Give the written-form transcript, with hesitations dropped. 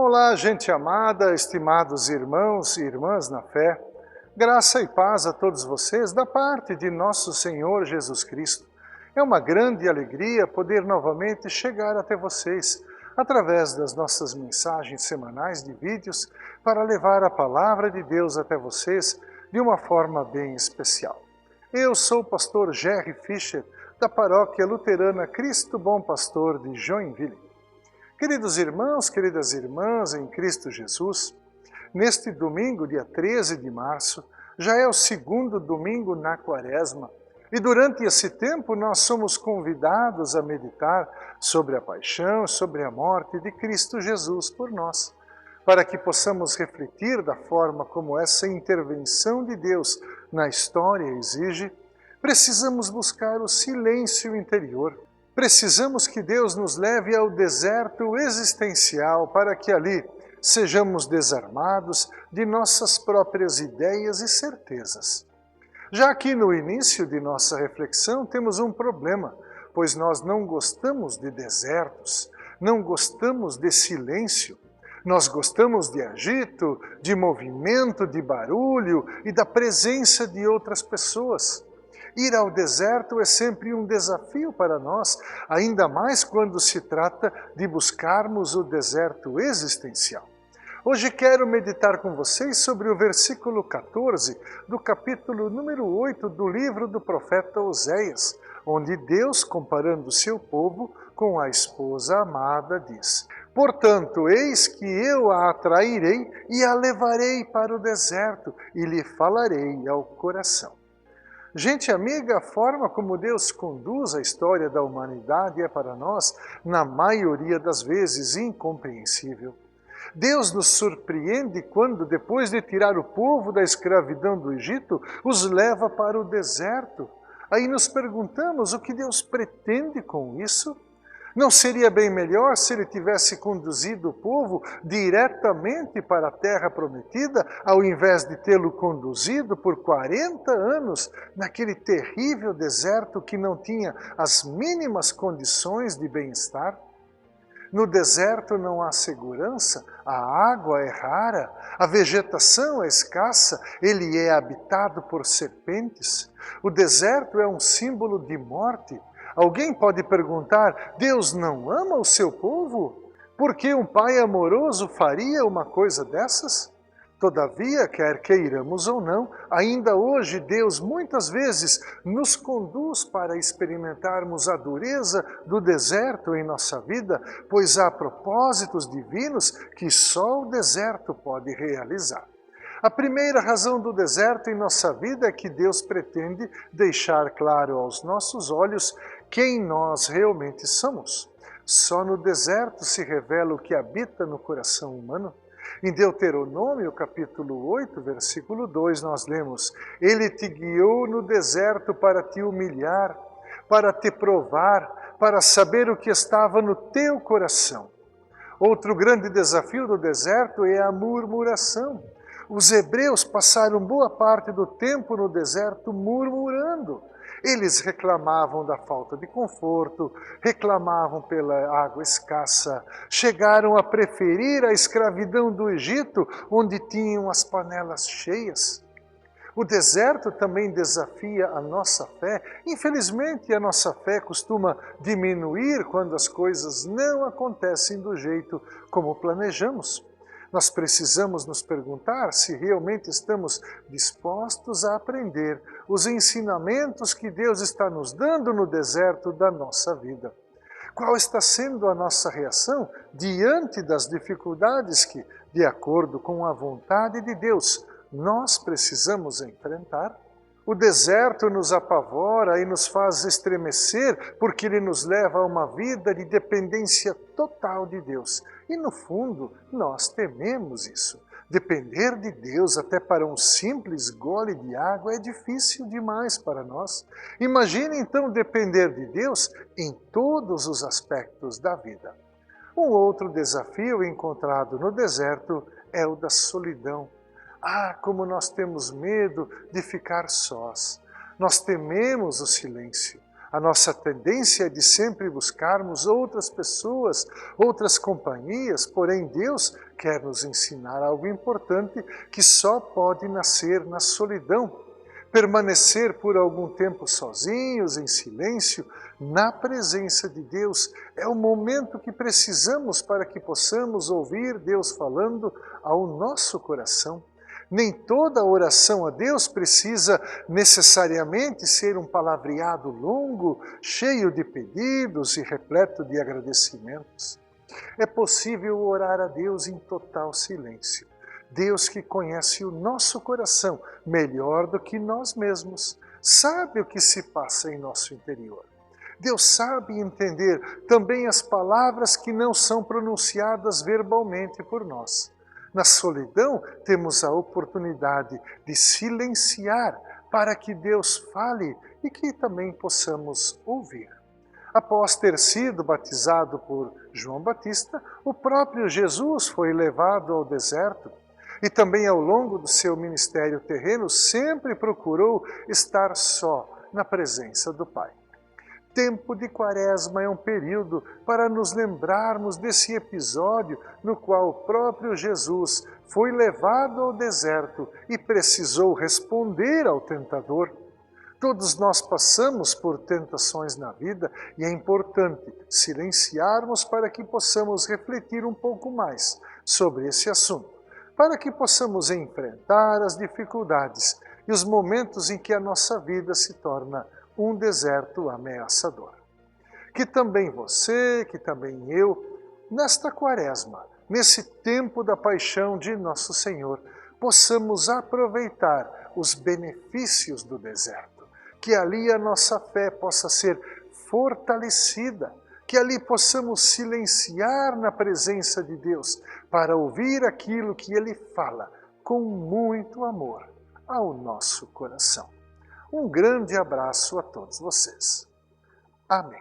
Olá, gente amada, estimados irmãos e irmãs na fé. Graça e paz a todos vocês da parte de nosso Senhor Jesus Cristo. É uma grande alegria poder novamente chegar até vocês através das nossas mensagens semanais de vídeos para levar a palavra de Deus até vocês de uma forma bem especial. Eu sou o pastor Jerry Fischer, da Paróquia Luterana Cristo Bom Pastor de Joinville. Queridos irmãos, queridas irmãs em Cristo Jesus, neste domingo, dia 13 de março, já é o segundo domingo na Quaresma, e durante esse tempo nós somos convidados a meditar sobre a paixão, sobre a morte de Cristo Jesus por nós, para que possamos refletir da forma como essa intervenção de Deus na história exige. Precisamos buscar o silêncio interior. Precisamos que Deus nos leve ao deserto existencial para que ali sejamos desarmados de nossas próprias ideias e certezas. Já aqui no início de nossa reflexão temos um problema, pois nós não gostamos de desertos, não gostamos de silêncio. Nós gostamos de agito, de movimento, de barulho e da presença de outras pessoas. Ir ao deserto é sempre um desafio para nós, ainda mais quando se trata de buscarmos o deserto existencial. Hoje quero meditar com vocês sobre o versículo 14 do capítulo número 8 do livro do profeta Oséias, onde Deus, comparando seu povo com a esposa amada, diz: "Portanto, eis que eu a atrairei e a levarei para o deserto e lhe falarei ao coração." Gente amiga, a forma como Deus conduz a história da humanidade é para nós, na maioria das vezes, incompreensível. Deus nos surpreende quando, depois de tirar o povo da escravidão do Egito, os leva para o deserto. Aí nos perguntamos o que Deus pretende com isso? Não seria bem melhor se ele tivesse conduzido o povo diretamente para a terra prometida, ao invés de tê-lo conduzido por 40 anos naquele terrível deserto que não tinha as mínimas condições de bem-estar? No deserto não há segurança, a água é rara, a vegetação é escassa, ele é habitado por serpentes. O deserto é um símbolo de morte. Alguém pode perguntar: Deus não ama o seu povo? Por que um pai amoroso faria uma coisa dessas? Todavia, quer queiramos ou não, ainda hoje Deus muitas vezes nos conduz para experimentarmos a dureza do deserto em nossa vida, pois há propósitos divinos que só o deserto pode realizar. A primeira razão do deserto em nossa vida é que Deus pretende deixar claro aos nossos olhos quem nós realmente somos. Só no deserto se revela o que habita no coração humano. Em Deuteronômio, capítulo 8, versículo 2, nós lemos: "Ele te guiou no deserto para te humilhar, para te provar, para saber o que estava no teu coração." Outro grande desafio do deserto é a murmuração. Os hebreus passaram boa parte do tempo no deserto murmurando. Eles reclamavam da falta de conforto, reclamavam pela água escassa, chegaram a preferir a escravidão do Egito, onde tinham as panelas cheias. O deserto também desafia a nossa fé. Infelizmente, a nossa fé costuma diminuir quando as coisas não acontecem do jeito como planejamos. Nós precisamos nos perguntar se realmente estamos dispostos a aprender os ensinamentos que Deus está nos dando no deserto da nossa vida. Qual está sendo a nossa reação diante das dificuldades que, de acordo com a vontade de Deus, nós precisamos enfrentar? O deserto nos apavora e nos faz estremecer porque ele nos leva a uma vida de dependência total de Deus. E no fundo, nós tememos isso. Depender de Deus até para um simples gole de água é difícil demais para nós. Imagine então depender de Deus em todos os aspectos da vida. Um outro desafio encontrado no deserto é o da solidão. Ah, como nós temos medo de ficar sós. Nós tememos o silêncio. A nossa tendência é de sempre buscarmos outras pessoas, outras companhias, porém Deus quer nos ensinar algo importante que só pode nascer na solidão. Permanecer por algum tempo sozinhos, em silêncio, na presença de Deus, é o momento que precisamos para que possamos ouvir Deus falando ao nosso coração. Nem toda oração a Deus precisa necessariamente ser um palavreado longo, cheio de pedidos e repleto de agradecimentos. É possível orar a Deus em total silêncio. Deus que conhece o nosso coração melhor do que nós mesmos, sabe o que se passa em nosso interior. Deus sabe entender também as palavras que não são pronunciadas verbalmente por nós. Na solidão, temos a oportunidade de silenciar para que Deus fale e que também possamos ouvir. Após ter sido batizado por João Batista, o próprio Jesus foi levado ao deserto e também ao longo do seu ministério terreno sempre procurou estar só na presença do Pai. Tempo de Quaresma é um período para nos lembrarmos desse episódio no qual o próprio Jesus foi levado ao deserto e precisou responder ao tentador. Todos nós passamos por tentações na vida e é importante silenciarmos para que possamos refletir um pouco mais sobre esse assunto, para que possamos enfrentar as dificuldades e os momentos em que a nossa vida se torna um deserto ameaçador. Que também você, que também eu, nesta Quaresma, nesse tempo da paixão de nosso Senhor, possamos aproveitar os benefícios do deserto, que ali a nossa fé possa ser fortalecida, que ali possamos silenciar na presença de Deus para ouvir aquilo que Ele fala com muito amor ao nosso coração. Um grande abraço a todos vocês. Amém.